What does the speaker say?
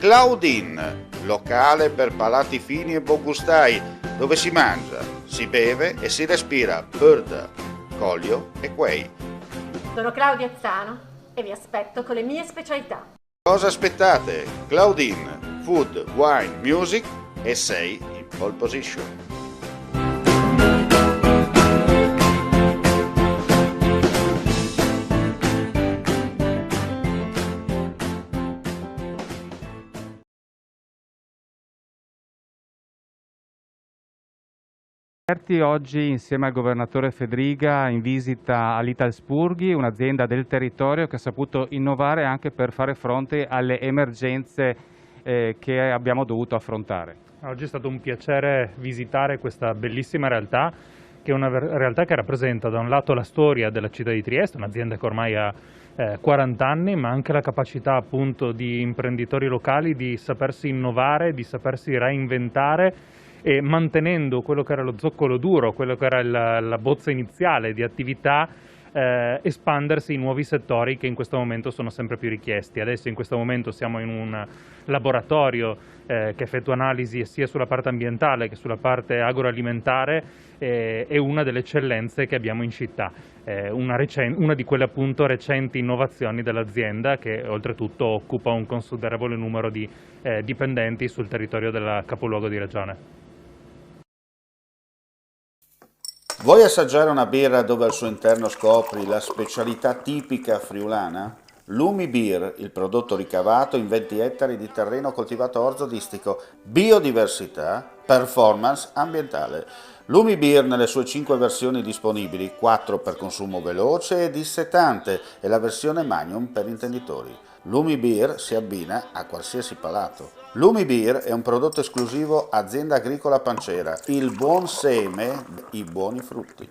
Claudine, locale per palati fini e buongustai, dove si mangia, si beve e si respira Purda, Collio e Quay. Sono Claudia Zano e vi aspetto con le mie specialità. Cosa aspettate? Claudine, Food, Wine, Music e sei in pole position. Oggi insieme al governatore Fedriga in visita all'Italspurghi, un'azienda del territorio che ha saputo innovare anche per fare fronte alle emergenze che abbiamo dovuto affrontare. Oggi è stato un piacere visitare questa bellissima realtà, che è una realtà che rappresenta da un lato la storia della città di Trieste, un'azienda che ormai ha 40 anni, ma anche la capacità appunto di imprenditori locali di sapersi innovare, di sapersi reinventare e mantenendo quello che era lo zoccolo duro, quello che era la bozza iniziale di attività, espandersi in nuovi settori che in questo momento sono sempre più richiesti. Adesso in questo momento siamo in un laboratorio che effettua analisi sia sulla parte ambientale che sulla parte agroalimentare, è una delle eccellenze che abbiamo in città, una di quelle appunto recenti innovazioni dell'azienda che oltretutto occupa un considerevole numero di dipendenti sul territorio del capoluogo di regione. Vuoi assaggiare una birra dove al suo interno scopri la specialità tipica friulana? Lumi Beer, il prodotto ricavato in 20 ettari di terreno coltivato orzodistico, biodiversità, performance ambientale. Lumi Beer nelle sue 5 versioni disponibili, 4 per consumo veloce e dissetante e la versione Magnum per intenditori. Lumi Beer si abbina a qualsiasi palato. Lumi Beer è un prodotto esclusivo Azienda Agricola Pancera, il buon seme, i buoni frutti.